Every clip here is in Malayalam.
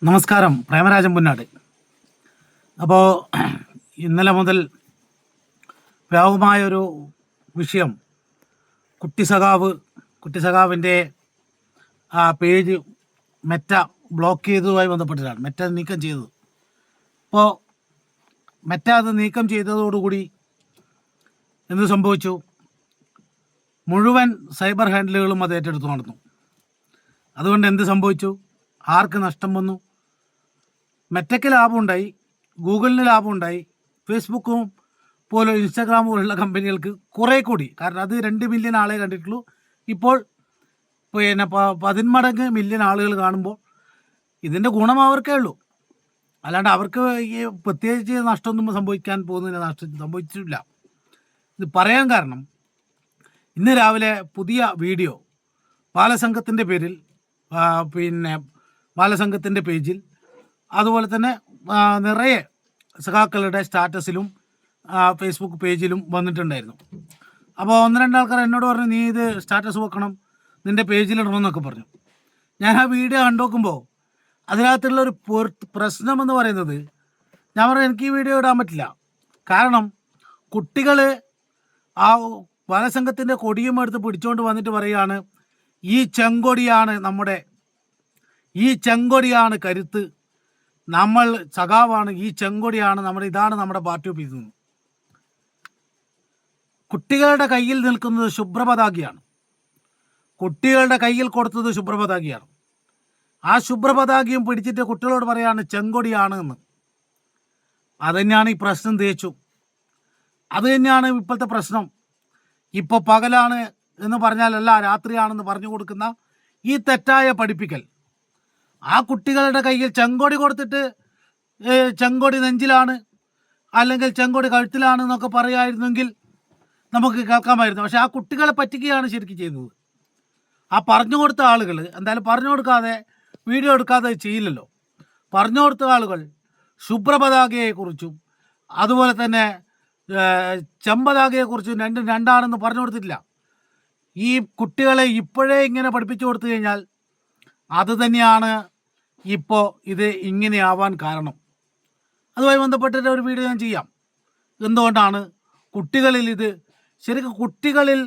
നമസ്കാരം. പ്രേമരാജൻ പുന്നാട്. അപ്പോൾ ഇന്നലെ മുതൽ വ്യാപകമായൊരു വിഷയം കുട്ടി സഖാവിൻ്റെ ആ പേജ് മെറ്റ ബ്ലോക്ക് ചെയ്തതുമായി ബന്ധപ്പെട്ടിട്ടാണ്. മെറ്റ നീക്കം ചെയ്തത്. അപ്പോൾ മെറ്റ അത് നീക്കം ചെയ്തതോടുകൂടി എന്ത് സംഭവിച്ചു? മുഴുവൻ സൈബർ ഹാൻഡിലുകളും അത് ഏറ്റെടുത്തു നടന്നു. അതുകൊണ്ട് എന്ത് സംഭവിച്ചു? ആർക്ക് നഷ്ടം വന്നു? മെറ്റയ്ക്ക് ലാഭമുണ്ടായി, ഗൂഗിളിന് ലാഭമുണ്ടായി, ഫേസ്ബുക്കും പോലെ ഇൻസ്റ്റാഗ്രാം പോലുള്ള കമ്പനികൾക്ക് കുറേ കൂടി. കാരണം അത് 2 മില്യൺ ആളെ കണ്ടിട്ടുള്ളൂ. ഇപ്പോൾ പിന്നെ 10 മടങ്ങ് മില്യൺ ആളുകൾ കാണുമ്പോൾ ഇതിൻ്റെ ഗുണം അവർക്കേ ഉള്ളൂ. അല്ലാണ്ട് അവർക്ക് ഈ പ്രത്യേകിച്ച് നഷ്ടമൊന്നും സംഭവിക്കാൻ പോകുന്നതിന് നഷ്ടം സംഭവിച്ചിട്ടില്ല. ഇത് പറയാൻ കാരണം, ഇന്ന് രാവിലെ പുതിയ വീഡിയോ ബാലസംഘത്തിൻ്റെ പേരിൽ ബാലസംഘത്തിൻ്റെ പേജിൽ അതുപോലെ തന്നെ നിറയെ സഖാക്കളുടെ സ്റ്റാറ്റസിലും ഫേസ്ബുക്ക് പേജിലും വന്നിട്ടുണ്ടായിരുന്നു. അപ്പോൾ 1-2 ആൾക്കാർ എന്നോട് പറഞ്ഞു, നീ ഇത് സ്റ്റാറ്റസ് വെക്കണം, നിൻ്റെ പേജിലിടണമെന്നൊക്കെ പറഞ്ഞു. ഞാൻ ആ വീഡിയോ കണ്ടു നോക്കുമ്പോൾ അതിനകത്തുള്ളൊരു പ്രശ്നമെന്ന് പറയുന്നത്, ഞാൻ പറഞ്ഞു എനിക്ക് ഈ വീഡിയോ ഇടാൻ പറ്റില്ല. കാരണം കുട്ടികൾ ആ ബാലസംഘത്തിൻ്റെ കൊടിയും എടുത്ത് പിടിച്ചുകൊണ്ട് വന്നിട്ട് പറയുകയാണ്, ഈ ചെങ്കൊടിയാണ് കരുത്ത്, നമ്മൾ സഖാവാണ്, ഈ ചെങ്കൊടിയാണ് ഇതാണ് നമ്മുടെ പാർട്ടി ഓഫീസ്. കുട്ടികളുടെ കയ്യിൽ നിൽക്കുന്നത് ശുഭ്രപതാകയാണ്. കുട്ടികളുടെ കയ്യിൽ കൊടുത്തത് ശുഭ്രപതാകയാണ്. ആ ശുഭ്രപതാകയും പിടിച്ചിട്ട് കുട്ടികളോട് പറയാണ് ചെങ്കൊടിയാണ് എന്ന്. അത് തന്നെയാണ് ഈ പ്രശ്നം തേച്ചു. അത് തന്നെയാണ് ഇപ്പോഴത്തെ പ്രശ്നം. ഇപ്പോൾ പകലാണ് എന്ന് പറഞ്ഞാലല്ല, രാത്രിയാണെന്ന് പറഞ്ഞു കൊടുക്കുന്ന ഈ തെറ്റായ പഠിപ്പിക്കൽ. ആ കുട്ടികളുടെ കയ്യിൽ ചെങ്കൊടി കൊടുത്തിട്ട് ചെങ്കൊടി നെഞ്ചിലാണ് അല്ലെങ്കിൽ ചെങ്കൊടി കഴുത്തിലാണ് എന്നൊക്കെ പറയുമായിരുന്നെങ്കിൽ നമുക്ക് കേൾക്കാമായിരുന്നു. പക്ഷെ ആ കുട്ടികളെ പറ്റിക്കുകയാണ് ശരിക്കും ചെയ്യുന്നത്. ആ പറഞ്ഞു കൊടുത്ത ആളുകൾ എന്തായാലും പറഞ്ഞു കൊടുക്കാതെ വീഡിയോ എടുക്കാതെ ചെയ്യില്ലല്ലോ. പറഞ്ഞു കൊടുത്ത ആളുകൾ ശുഭ്രപതാകയെക്കുറിച്ചും അതുപോലെ തന്നെ ചെമ്പതാകയെക്കുറിച്ചും രണ്ടാണെന്ന് പറഞ്ഞു കൊടുത്തിട്ടില്ല. ഈ കുട്ടികളെ ഇപ്പോഴേ ഇങ്ങനെ പഠിപ്പിച്ചു കൊടുത്തു കഴിഞ്ഞാൽ അത് തന്നെയാണ് ഇപ്പോൾ ഇത് ഇങ്ങനെയാവാൻ കാരണം. അതുമായി ബന്ധപ്പെട്ടിട്ട് ഒരു വീഡിയോ ഞാൻ ചെയ്യാം. എന്തുകൊണ്ടാണ് കുട്ടികളിൽ ഇത് ശരിക്കും കുട്ടികളിൽ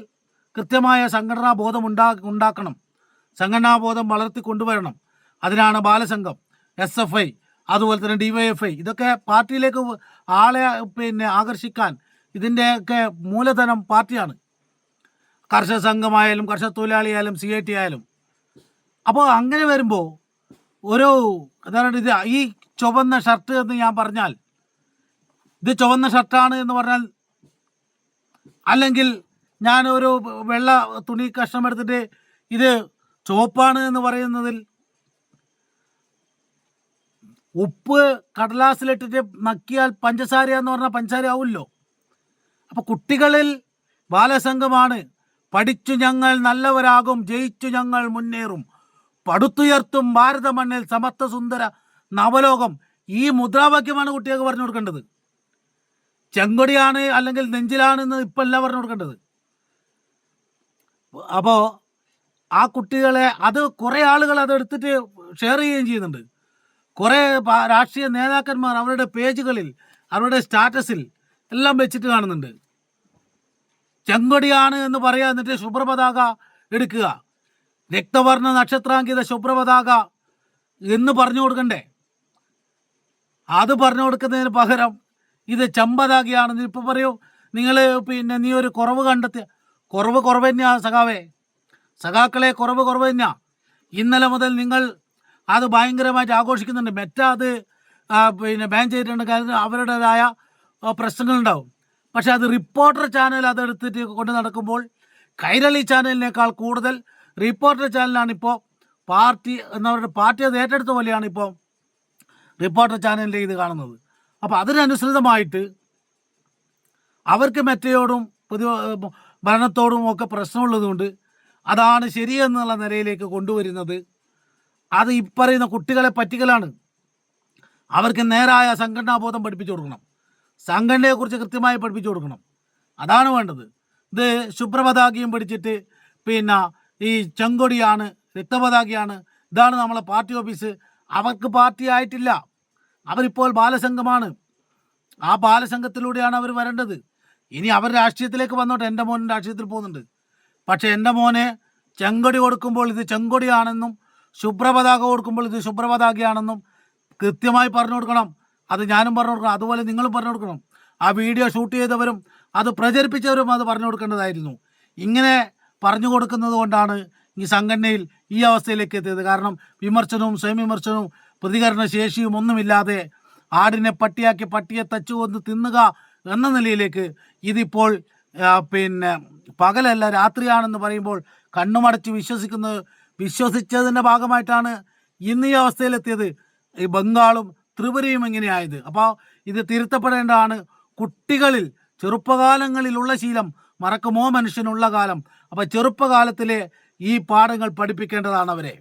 കൃത്യമായ സംഘടനാ ബോധം ഉണ്ടാക്കണം, സംഘടനാ ബോധം വളർത്തി കൊണ്ടുവരണം. അതിനാണ് ബാലസംഘം, SFI, അതുപോലെ തന്നെ DYFI ഇതൊക്കെ പാർട്ടിയിലേക്ക് ആളെ ആകർഷിക്കാൻ ഇതിൻ്റെയൊക്കെ മൂലധനം പാർട്ടിയാണ്. കർഷക സംഘമായാലും കർഷക തൊഴിലാളിയായാലും CIT ആയാലും. അപ്പോൾ അങ്ങനെ വരുമ്പോൾ എന്താണ് ഇത് ഈ ചുവന്ന ഷർട്ട് എന്ന് ഞാൻ പറഞ്ഞാൽ ഇത് ചുവന്ന ഷർട്ടാണ് എന്ന് പറഞ്ഞാൽ, അല്ലെങ്കിൽ ഞാനൊരു വെള്ള തുണി കഷ്ണം എടുത്തിട്ട് ഇത് ചുവപ്പാണ് എന്ന് പറയുന്നതിൽ, ഉപ്പ് കടലാസിലിട്ടിട്ട് നക്കിയാൽ പഞ്ചസാര എന്ന് പറഞ്ഞാൽ പഞ്ചസാര ആവുമല്ലോ. അപ്പോൾ കുട്ടികളിൽ ബാലസംഘമാണ് പഠിച്ചു ഞങ്ങൾ നല്ലവരാകും, ജയിച്ചു ഞങ്ങൾ മുന്നേറും, പടുത്തുയർത്തും ഭാരത മണ്ണിൽ സമത്വ സുന്ദര നവലോകം, ഈ മുദ്രാവാക്യമാണ് കുട്ടികൾക്ക് പറഞ്ഞു കൊടുക്കേണ്ടത്. ചെങ്കൊടിയാണ് അല്ലെങ്കിൽ നെഞ്ചിലാണെന്ന് ഇപ്പം അല്ല പറഞ്ഞു കൊടുക്കേണ്ടത്. അപ്പോൾ ആ കുട്ടികളെ അത് കുറേ ആളുകൾ അതെടുത്തിട്ട് ഷെയർ ചെയ്യുകയും ചെയ്യുന്നുണ്ട്. കുറേ രാഷ്ട്രീയ നേതാക്കന്മാർ അവരുടെ പേജുകളിൽ അവരുടെ സ്റ്റാറ്റസിൽ എല്ലാം വെച്ചിട്ട് കാണുന്നുണ്ട്. ചെങ്കൊടിയാണ് എന്ന് പറയുക, എന്നിട്ട് ശുഭ്രപതാക എടുക്കുക, രക്തവർണ്ണ നക്ഷത്രാങ്കിത ശുഭ്രപതാക എന്ന് പറഞ്ഞു കൊടുക്കണ്ടേ? അത് പറഞ്ഞു കൊടുക്കുന്നതിന് പകരം ഇത് ചെമ്പതാകയാണെന്ന് ഇപ്പോൾ പറയൂ. നിങ്ങൾ നീ ഒരു കുറവ് കണ്ടെത്തിയ കുറവ് തന്നെയാണ് സഖാക്കളെ, കുറവ് തന്നെയാണ്. ഇന്നലെ മുതൽ നിങ്ങൾ അത് ഭയങ്കരമായിട്ട് ആഘോഷിക്കുന്നുണ്ട്. മെറ്റ അത് ബാൻ ചെയ്തിട്ടുണ്ട്. കാരണം അവരുടേതായ പ്രശ്നങ്ങളുണ്ടാവും. പക്ഷെ അത് റിപ്പോർട്ടർ ചാനൽ അതെടുത്തിട്ട് കൊണ്ട് നടക്കുമ്പോൾ കൈരളി ചാനലിനേക്കാൾ കൂടുതൽ റിപ്പോർട്ടർ ചാനലാണ് ഇപ്പോൾ പാർട്ടി അത് ഏറ്റെടുത്ത പോലെയാണ് ഇപ്പോൾ റിപ്പോർട്ടർ ചാനലിൻ്റെ ഇത് കാണുന്നത്. അപ്പോൾ അതിനനുസൃതമായിട്ട് അവർക്ക് മെറ്റയോടും ഭരണത്തോടും ഒക്കെ പ്രശ്നമുള്ളതുകൊണ്ട് അതാണ് ശരിയെന്നുള്ള നിലയിലേക്ക് കൊണ്ടുവരുന്നത്. അത് ഈ പറയുന്ന കുട്ടികളെ പറ്റിക്കലാണ്. അവർക്ക് നേരായ സംഘടനാബോധം പഠിപ്പിച്ചു കൊടുക്കണം, സംഘടനയെക്കുറിച്ച് കൃത്യമായി പഠിപ്പിച്ചു കൊടുക്കണം. അതാണ് വേണ്ടത്. ഇത് ശുഭ്രപതാകയും പിടിച്ചിട്ട് ഈ ചെങ്കൊടിയാണ്, രക്തപതാകയാണ്, ഇതാണ് നമ്മളെ പാർട്ടി ഓഫീസ്, അവർക്ക് പാർട്ടി ആയിട്ടില്ല. അവരിപ്പോൾ ബാലസംഘമാണ്. ആ ബാലസംഘത്തിലൂടെയാണ് അവർ വരേണ്ടത്. ഇനി അവർ രാഷ്ട്രീയത്തിലേക്ക് വന്നോട്ടെ. എൻ്റെ മോൻ രാഷ്ട്രീയത്തിൽ പോകുന്നുണ്ട്. പക്ഷെ എൻ്റെ മോനെ ചെങ്കൊടി കൊടുക്കുമ്പോൾ ഇത് ചെങ്കൊടിയാണെന്നും ശുഭ്രപതാക കൊടുക്കുമ്പോൾ ഇത് ശുഭ്രപതാകയാണെന്നും കൃത്യമായി പറഞ്ഞു കൊടുക്കണം. അത് ഞാനും പറഞ്ഞു കൊടുക്കണം, അതുപോലെ നിങ്ങളും പറഞ്ഞു കൊടുക്കണം. ആ വീഡിയോ ഷൂട്ട് ചെയ്തവരും അത് പ്രചരിപ്പിച്ചവരും അത് പറഞ്ഞു കൊടുക്കേണ്ടതായിരുന്നു. ഇങ്ങനെ പറഞ്ഞു കൊടുക്കുന്നത് കൊണ്ടാണ് ഈ സംഘടനയിൽ ഈ അവസ്ഥയിലേക്ക് എത്തിയത്. കാരണം വിമർശനവും സ്വയം വിമർശനവും പ്രതികരണ ശേഷിയും ഒന്നുമില്ലാതെ ആടിനെ പട്ടിയാക്കി പട്ടിയെ തച്ചുകൊന്ന് തിന്നുക എന്ന നിലയിലേക്ക് ഇതിപ്പോൾ പിന്നെ പകലല്ല രാത്രിയാണെന്ന് പറയുമ്പോൾ കണ്ണുമടച്ച് വിശ്വസിച്ചതിൻ്റെ ഭാഗമായിട്ടാണ് ഇന്ന് ഈ അവസ്ഥയിലെത്തിയത്. ഈ ബംഗാളും ത്രിപുരയും ഇങ്ങനെയായത്. അപ്പോൾ ഇത് തിരുത്തപ്പെടേണ്ടതാണ്. കുട്ടികളിൽ ചെറുപ്പകാലങ്ങളിലുള്ള ശീലം മറക്കുമോ മനുഷ്യനുള്ള കാലം. അപ്പോൾ ചെറുപ്പകാലത്തിലെ ഈ പാഠങ്ങൾ പഠിപ്പിക്കേണ്ടതാണ് അവരെ.